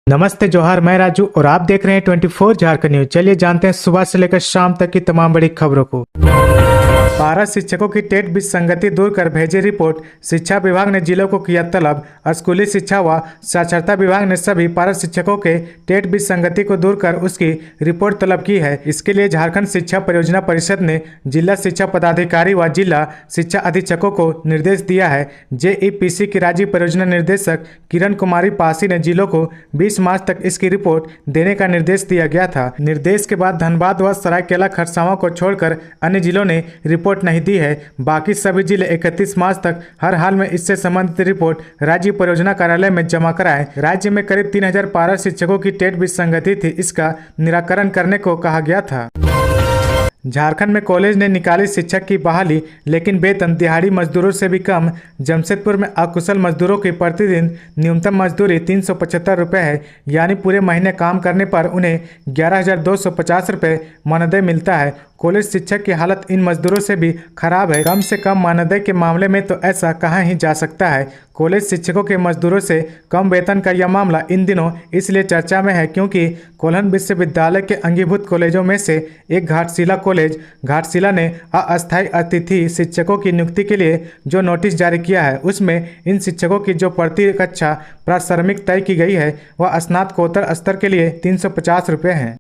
नमस्ते जोहार, मैं राजू और आप देख रहे हैं 24 झारखंड न्यूज। चलिए जानते हैं सुबह से लेकर शाम तक की तमाम बड़ी खबरों को। पारा शिक्षकों की टेट विसंगति दूर कर भेजी रिपोर्ट। शिक्षा विभाग ने जिलों को किया तलब। स्कूली शिक्षा व साक्षरता विभाग ने सभी पारा शिक्षकों के टेट विसंगति को दूर कर उसकी रिपोर्ट तलब की है। इसके लिए झारखंड शिक्षा परियोजना परिषद ने जिला शिक्षा पदाधिकारी व जिला शिक्षा अधीक्षकों को निर्देश दिया है। जेईपीसी की राज्य परियोजना निर्देशक किरण कुमारी पासी ने जिलों को 20 मार्च तक इसकी रिपोर्ट देने का निर्देश दिया गया था। निर्देश के बाद धनबाद व सरायकेला खरसावां को छोड़कर अन्य जिलों ने रिपोर्ट नहीं दी है। बाकी सभी जिले 31 मार्च तक हर हाल में इससे संबंधित रिपोर्ट राज्य परियोजना कार्यालय में जमा कराएं। राज्य में करीब 3000 पारा शिक्षकों की टेट विसंगति थी, इसका निराकरण करने को कहा गया था। झारखंड में कॉलेज ने निकाली शिक्षक की बहाली, लेकिन वेतन दिहाड़ी मजदूरों से भी कम। जमशेदपुर में अकुशल मजदूरों की प्रतिदिन न्यूनतम मजदूरी 375 रुपये है, यानी पूरे महीने काम करने पर उन्हें 11,250 रुपये मानदेय मिलता है। कॉलेज शिक्षक की हालत इन मजदूरों से भी खराब है। कम से कम मानदेय के मामले में तो ऐसा कहाँ ही जा सकता है। कॉलेज शिक्षकों के मजदूरों से कम वेतन का यह मामला इन दिनों इसलिए चर्चा में है क्योंकि कोल्हन विश्वविद्यालय के अंगीभूत कॉलेजों में से एक घाटशिला कॉलेज घाटशिला ने अस्थायी अतिथि शिक्षकों की नियुक्ति के लिए जो नोटिस जारी किया है, उसमें इन शिक्षकों की जो प्रति कक्षा प्राश्रमिक तय की गई है वह स्नातकोत्तर स्तर के लिए 350 रुपये है।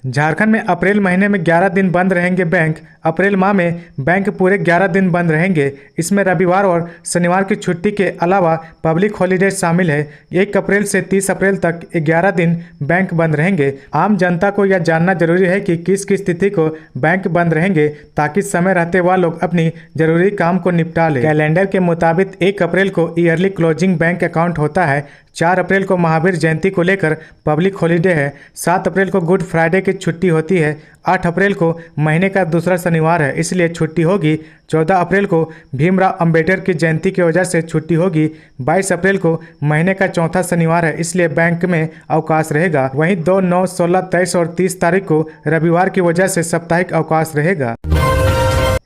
झारखंड में अप्रैल महीने में 11 दिन बंद रहेंगे बैंक। अप्रैल माह में बैंक पूरे 11 दिन बंद रहेंगे। इसमें रविवार और शनिवार की छुट्टी के अलावा पब्लिक हॉलीडे शामिल है। 1 अप्रैल से 30 अप्रैल तक 11 दिन बैंक बंद रहेंगे। आम जनता को यह जानना जरूरी है कि किस किस तिथि को बैंक बंद रहेंगे, ताकि समय रहते वह लोग अपनी जरूरी काम को निपटा ले। कैलेंडर के मुताबिक 1 अप्रैल को ईयरली क्लोजिंग बैंक अकाउंट होता है। 4 अप्रैल को महावीर जयंती को लेकर पब्लिक हॉलीडे है। 7 अप्रैल को गुड फ्राइडे की छुट्टी होती है। 8 अप्रैल को महीने का दूसरा शनिवार है, इसलिए छुट्टी होगी। 14 अप्रैल को भीमराव अंबेडकर की जयंती की वजह से छुट्टी होगी। 22 अप्रैल को महीने का चौथा शनिवार है, इसलिए बैंक में अवकाश रहेगा। वहीं 2, 9, 16, 23 और 30 तारीख को रविवार की वजह से साप्ताहिक अवकाश रहेगा।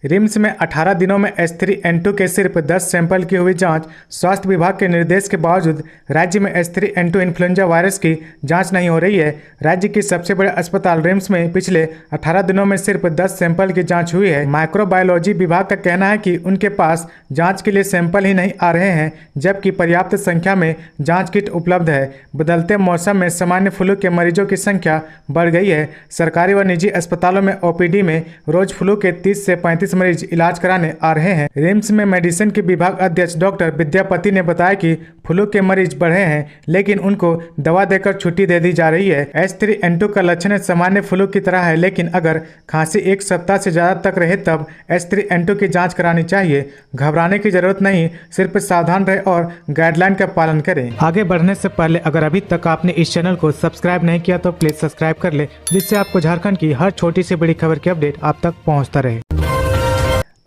रिम्स में 18 दिनों में H3N2 के सिर्फ 10 सैंपल की हुई जांच। स्वास्थ्य विभाग के निर्देश के बावजूद राज्य में H3N2 इन्फ्लुएंजा वायरस की जांच नहीं हो रही है। राज्य की सबसे बड़े अस्पताल रिम्स में पिछले 18 दिनों में सिर्फ 10 सैंपल की जांच हुई है। माइक्रोबायोलॉजी विभाग का कहना है कि उनके पास जांच के लिए सैंपल ही नहीं आ रहे हैं, जबकि पर्याप्त संख्या में जाँच किट उपलब्ध है। बदलते मौसम में सामान्य फ्लू के मरीजों की संख्या बढ़ गई है। सरकारी व निजी अस्पतालों में OPD में रोज फ्लू के 30 से 35 मरीज इलाज कराने आ रहे हैं। रिम्स में मेडिसिन के विभाग अध्यक्ष डॉक्टर विद्यापति ने बताया कि फ्लू के मरीज बढ़े हैं, लेकिन उनको दवा देकर छुट्टी दे दी जा रही है। H3N2 का लक्षण सामान्य फ्लू की तरह है, लेकिन अगर खांसी 1 सप्ताह से ज्यादा तक रहे तब H3N2 की जांच करानी चाहिए। घबराने की जरूरत नहीं, सिर्फ सावधान रहे और गाइडलाइन का पालन करें। आगे बढ़ने से पहले अगर अभी तक आपने इस चैनल को सब्सक्राइब नहीं किया तो प्लीज सब्सक्राइब कर ले, जिससे आपको झारखंड की हर छोटी से बड़ी खबर की अपडेट आप तक पहुँचता रहे।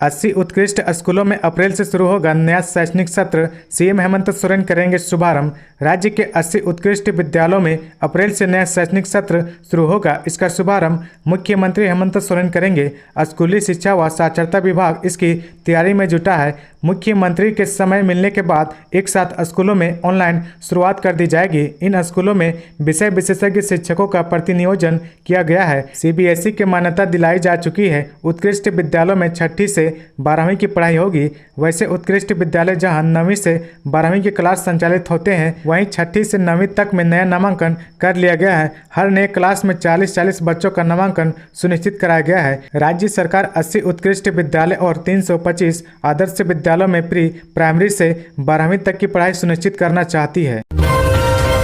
80 उत्कृष्ट स्कूलों में अप्रैल से शुरू होगा नया शैक्षणिक सत्र। सीएम हेमंत सोरेन करेंगे शुभारंभ। राज्य के 80 उत्कृष्ट विद्यालयों में अप्रैल से नया शैक्षणिक सत्र शुरू होगा। इसका शुभारंभ मुख्यमंत्री हेमंत सोरेन करेंगे। स्कूली शिक्षा व साक्षरता विभाग इसकी तैयारी में जुटा है। मुख्यमंत्री के समय मिलने के बाद एक साथ स्कूलों में ऑनलाइन शुरुआत कर दी जाएगी। इन स्कूलों में विषय विशेषज्ञ शिक्षकों का प्रतिनियोजन किया गया है। CBSE की मान्यता दिलाई जा चुकी है। उत्कृष्ट विद्यालयों में 6ठी से 12वीं की पढ़ाई होगी। वैसे उत्कृष्ट विद्यालय जहां 9वीं से 12वीं की क्लास संचालित होते हैं, वहीं 6ठी से 9वीं तक में नया नामांकन कर लिया गया है। हर नए क्लास में 40-40 बच्चों का नामांकन सुनिश्चित कराया गया है। राज्य सरकार 80 उत्कृष्ट विद्यालय और 325 आदर्श विद्यालयों में प्री प्राइमरी से 12वीं तक की पढ़ाई सुनिश्चित करना चाहती है।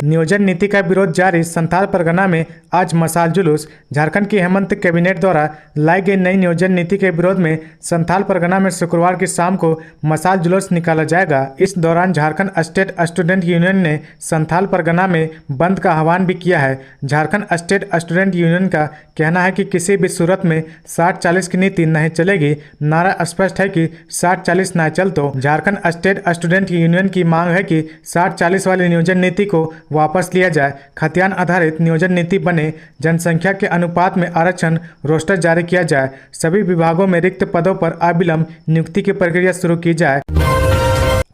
नियोजन नीति का विरोध जारी। संथाल परगना में आज मशाल जुलूस। झारखंड की हेमंत कैबिनेट द्वारा लाई गई नई नियोजन नीति के विरोध में संथाल परगना में शुक्रवार की शाम को मशाल जुलूस निकाला जाएगा। इस दौरान झारखंड स्टेट स्टूडेंट यूनियन ने संथाल परगना में बंद का आह्वान भी किया है। झारखंड स्टेट स्टूडेंट यूनियन का कहना है कि किसी भी सूरत में 60-40 की नीति नहीं चलेगी। नारा स्पष्ट है कि 60-40 न चल तो। झारखंड स्टेट स्टूडेंट यूनियन की मांग है कि 60-40 वाली नियोजन नीति को वापस लिया जाए। खतियान आधारित नियोजन नीति बने। जनसंख्या के अनुपात में आरक्षण रोस्टर जारी किया जाए। सभी विभागों में रिक्त पदों पर अविलंब नियुक्ति की प्रक्रिया शुरू की जाए।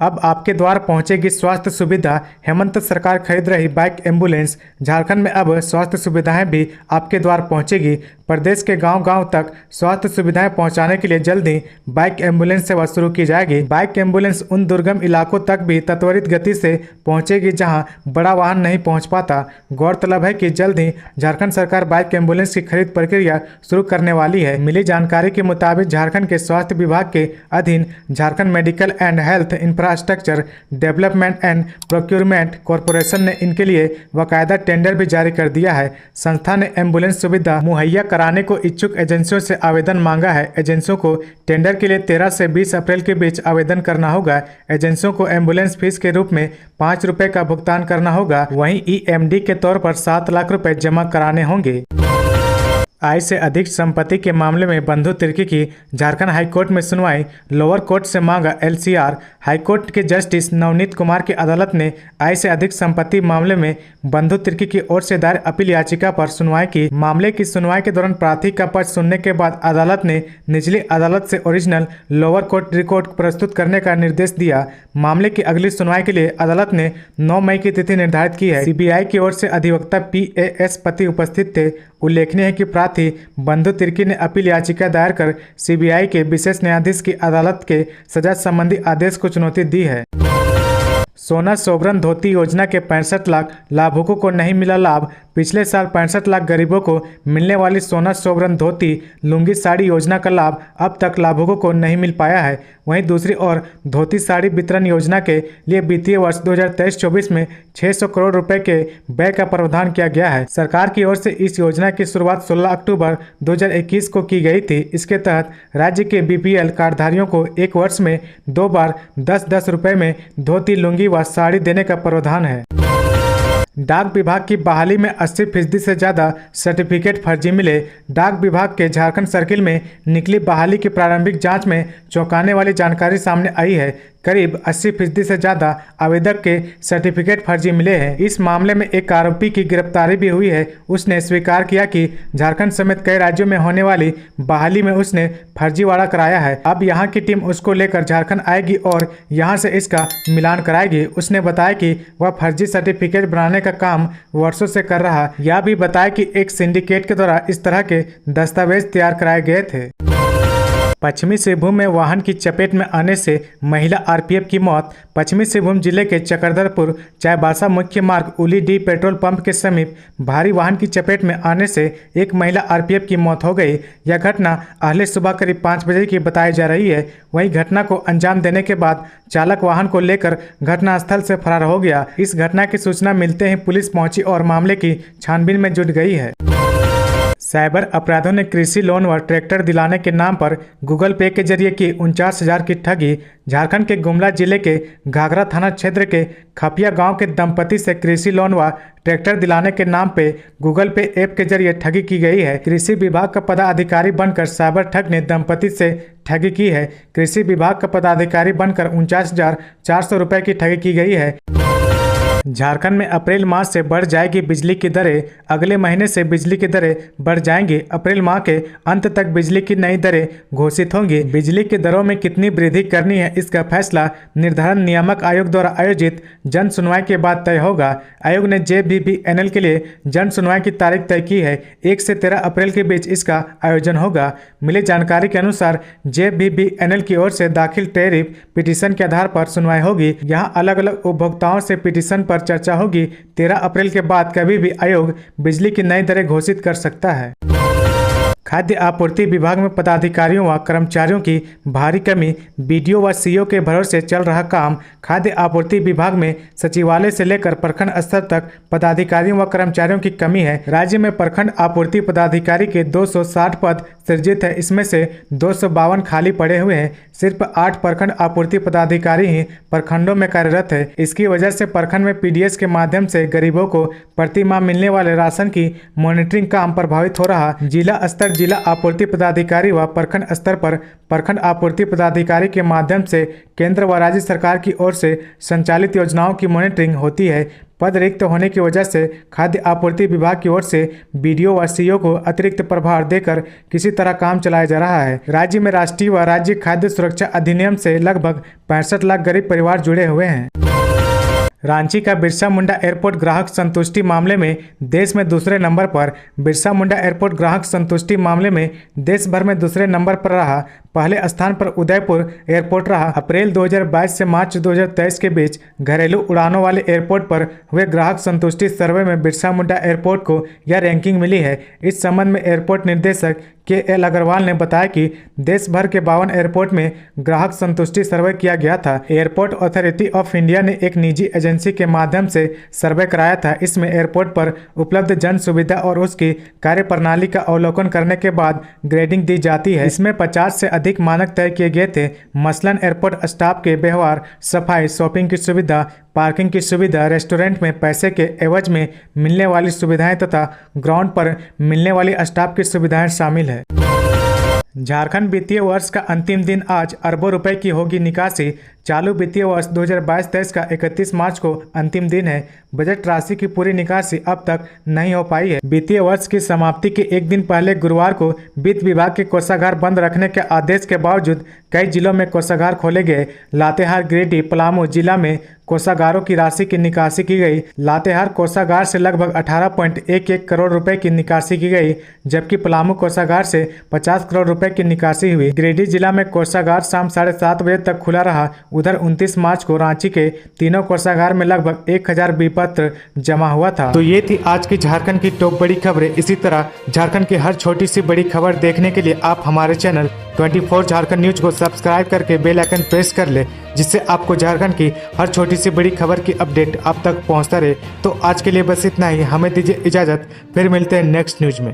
अब आपके द्वार पहुंचेगी स्वास्थ्य सुविधा। हेमंत सरकार खरीद रही बाइक एम्बुलेंस। झारखंड में अब स्वास्थ्य सुविधाएं भी आपके द्वार पहुंचेगी। प्रदेश के गांव-गांव तक स्वास्थ्य सुविधाएं पहुंचाने के लिए जल्द ही बाइक एम्बुलेंस सेवा शुरू की जाएगी। बाइक एम्बुलेंस उन दुर्गम इलाकों तक भी त्वरित गति से पहुंचेगी जहां बड़ा वाहन नहीं पहुंच पाता। गौरतलब है कि जल्द ही झारखंड सरकार बाइक एम्बुलेंस की खरीद प्रक्रिया शुरू करने वाली है। मिली जानकारी के मुताबिक झारखंड के स्वास्थ्य विभाग के अधीन Jharkhand medical and health infrastructure development and procurement corporation ने इनके लिए बाकायदा टेंडर भी जारी कर दिया है। संस्था ने एम्बुलेंस सुविधा मुहैया कराने को इच्छुक एजेंसियों से आवेदन मांगा है। एजेंसियों को टेंडर के लिए 13 से 20 अप्रैल के बीच आवेदन करना होगा। एजेंसियों को एम्बुलेंस फीस के रूप में 5 रुपए का भुगतान करना होगा। वहीं ईएमडी के तौर पर 7 लाख रुपए जमा कराने होंगे। आय से अधिक संपत्ति के मामले में बंधु तिर्की की झारखंड हाईकोर्ट में सुनवाई। लोअर कोर्ट से मांगा एलसीआर। हाईकोर्ट के जस्टिस नवनीत कुमार की अदालत ने आय से अधिक संपत्ति मामले में बंधु तिर्की की ओर से दायर अपील याचिका पर सुनवाई की। मामले की सुनवाई के दौरान प्रार्थी का पक्ष सुनने के बाद अदालत ने निचली अदालत से ओरिजिनल लोअर कोर्ट रिकॉर्ड प्रस्तुत करने का निर्देश दिया। मामले की अगली सुनवाई के लिए अदालत ने 9 मई की तिथि निर्धारित की है। सीबीआई की ओर से अधिवक्ता PAS पति उपस्थित थे। उल्लेखनीय है कि प्रार्थी बंधु तिर्की ने अपील याचिका दायर कर सीबीआई के विशेष न्यायाधीश की अदालत के सजा संबंधी आदेश को चुनौती दी है। सोना सोवरन धोती योजना के 65 लाख लाभुकों को नहीं मिला लाभ। पिछले साल 65 लाख गरीबों को मिलने वाली सोना सोवरन धोती लुंगी साड़ी योजना का लाभ अब तक लाभुकों को नहीं मिल पाया है। वहीं दूसरी ओर धोती साड़ी वितरण योजना के लिए वित्तीय वर्ष 2023-24 में 600 करोड़ रुपए के व्यय का प्रावधान किया गया है। सरकार की ओर से इस योजना की शुरुआत 16 अक्टूबर 2021 को की गई थी। इसके तहत राज्य के BPL कार्डधारियों को एक वर्ष में 2 बार 10-10 रुपए में धोती लुंगी व साड़ी देने का प्रावधान है। डाक विभाग की बहाली में 80% से ज़्यादा सर्टिफिकेट फर्जी मिले। डाक विभाग के झारखंड सर्किल में निकली बहाली की प्रारंभिक जांच में चौंकाने वाली जानकारी सामने आई है। करीब 80% से ज़्यादा आवेदक के सर्टिफिकेट फर्जी मिले हैं। इस मामले में एक आरोपी की गिरफ्तारी भी हुई है। उसने स्वीकार किया कि झारखंड समेत कई राज्यों में होने वाली बहाली में उसने फर्जीवाड़ा कराया है। अब यहां की टीम उसको लेकर झारखंड आएगी और यहां से इसका मिलान कराएगी। उसने बताया कि वह फर्जी सर्टिफिकेट बनाने का काम वर्षों से कर रहा। यह भी बताया कि एक सिंडिकेट के द्वारा इस तरह के दस्तावेज तैयार कराए गए थे। पश्चिमी सिंहभूम में वाहन की चपेट में आने से महिला आरपीएफ की मौत। पश्चिमी सिंहभूम जिले के चकरधरपुर चाईबासा मुख्य मार्ग उलीडीह पेट्रोल पंप के समीप भारी वाहन की चपेट में आने से एक महिला आरपीएफ की मौत हो गई। यह घटना अहले सुबह करीब 5 बजे की बताई जा रही है। वहीं घटना को अंजाम देने के बाद चालक वाहन को लेकर घटनास्थल से फरार हो गया। इस घटना की सूचना मिलते ही पुलिस पहुंची और मामले की छानबीन में जुट गई है। साइबर अपराधों ने कृषि लोन व ट्रैक्टर दिलाने के नाम पर गूगल पे के जरिए की 49,000 की ठगी। झारखंड के गुमला जिले के घाघरा थाना क्षेत्र के खपिया गांव के दंपति से कृषि लोन व ट्रैक्टर दिलाने के नाम पे गूगल पे ऐप के जरिए ठगी की गई है। कृषि विभाग का पदाधिकारी बनकर साइबर ठग ने दंपति से ठगी की है। कृषि विभाग का पदाधिकारी बनकर 49,400 रुपये की ठगी की गई है। झारखंड में अप्रैल माह से बढ़ जाएगी बिजली की दरें। अगले महीने से बिजली की दरें बढ़ जाएंगी। अप्रैल माह के अंत तक बिजली की नई दरें घोषित होंगी। बिजली की दरों में कितनी वृद्धि करनी है, इसका फैसला निर्धारण नियामक आयोग द्वारा आयोजित जन सुनवाई के बाद तय होगा। आयोग ने JBBNL के लिए जन सुनवाई की तारीख तय की है। 1 से 13 अप्रैल के बीच इसका आयोजन होगा। मिली जानकारी के अनुसार JBBNL की ओर से दाखिल टैरिफ पिटीशन के आधार पर सुनवाई होगी। यहाँ अलग अलग उपभोक्ताओं से पिटीशन पर चर्चा होगी। 13 अप्रैल के बाद कभी भी आयोग बिजली की नई दरें घोषित कर सकता है। खाद्य आपूर्ति विभाग में पदाधिकारियों व कर्मचारियों की भारी कमी। BDO व CO के भरोसे चल रहा काम। खाद्य आपूर्ति विभाग में सचिवालय से लेकर प्रखंड स्तर तक पदाधिकारियों व कर्मचारियों की कमी है। राज्य में प्रखंड आपूर्ति पदाधिकारी के 260 पद सृजित है। इसमें से 252 खाली पड़े हुए हैं। सिर्फ 8 प्रखंड आपूर्ति पदाधिकारी ही प्रखंडों में कार्यरत है। इसकी वजह से प्रखंड में PDS के माध्यम से गरीबों को प्रति माह मिलने वाले राशन की मॉनिटरिंग काम प्रभावित हो रहा। जिला स्तर जिला आपूर्ति पदाधिकारी व प्रखंड स्तर पर प्रखंड आपूर्ति पदाधिकारी के माध्यम से केंद्र व राज्य सरकार की ओर से संचालित योजनाओं की मॉनिटरिंग होती है। पद रिक्त होने की वजह से खाद्य आपूर्ति विभाग की ओर से बीडीओ व सीईओ को अतिरिक्त प्रभार देकर किसी तरह काम चलाया जा रहा है। राज्य में राष्ट्रीय व राज्य खाद्य सुरक्षा अधिनियम से लगभग 65 लाख गरीब परिवार जुड़े हुए हैं। रांची का बिरसा मुंडा एयरपोर्ट ग्राहक संतुष्टि मामले में देश में दूसरे नंबर पर। बिरसा मुंडा एयरपोर्ट ग्राहक संतुष्टि मामले में देश भर में दूसरे नंबर पर रहा। पहले स्थान पर उदयपुर एयरपोर्ट रहा। अप्रैल 2022 से मार्च 2023 के बीच घरेलू उड़ानों वाले एयरपोर्ट पर हुए ग्राहक संतुष्टि सर्वे में बिरसा मुंडा एयरपोर्ट को यह रैंकिंग मिली है। इस संबंध में एयरपोर्ट निर्देशक KL अग्रवाल ने बताया कि देश भर के 52 एयरपोर्ट में ग्राहक संतुष्टि सर्वे किया गया था। एयरपोर्ट अथॉरिटी ऑफ इंडिया ने एक निजी एजेंसी के माध्यम से सर्वे कराया था। इसमें एयरपोर्ट पर उपलब्ध जन सुविधा और उसकी कार्यप्रणाली का अवलोकन करने के बाद ग्रेडिंग दी जाती है। इसमें 50 से अधिक मानक तय किए गए थे। मसलन एयरपोर्ट स्टाफ के व्यवहार, सफाई, शॉपिंग की सुविधा, पार्किंग की सुविधा, रेस्टोरेंट में पैसे के एवज में मिलने वाली सुविधाएं तथा ग्राउंड पर मिलने वाली स्टाफ की सुविधाएं शामिल है। झारखंड वित्तीय वर्ष का अंतिम दिन आज अरबों रुपए की होगी निकासी। चालू वित्तीय वर्ष 2022-23 का 31 मार्च को अंतिम दिन है। बजट राशि की पूरी निकासी अब तक नहीं हो पाई है। वित्तीय वर्ष की समाप्ति के एक दिन पहले गुरुवार को वित्त विभाग के कोषागार बंद रखने के आदेश के बावजूद कई जिलों में कोषागार खोले गए। लातेहार, गिरिडीह, पलामू जिला में कोषागारों की राशि की निकासी की गई। लातेहार कोषागार से लगभग 18.11 करोड़ रुपए की निकासी की गई, जबकि पलामू कोषागार से 50 करोड़ रुपए की निकासी हुई। गिरिडीह जिला में कोषागार शाम 7:30 बजे तक खुला रहा। उधर 29 मार्च को रांची के तीनों कोषागार में लगभग 1000 विपत्र जमा हुआ था। तो ये थी आज की झारखंड की टॉप बड़ी खबरें। इसी तरह झारखंड की हर छोटी सी बड़ी खबर देखने के लिए आप हमारे चैनल 24 झारखंड न्यूज को सब्सक्राइब करके बेल आइकन प्रेस कर ले, जिससे आपको झारखंड की हर छोटी सी बड़ी खबर की अपडेट आप तक पहुंचता रहे। तो आज के लिए बस इतना ही। हमें दीजिए इजाजत, फिर मिलते हैं नेक्स्ट न्यूज में।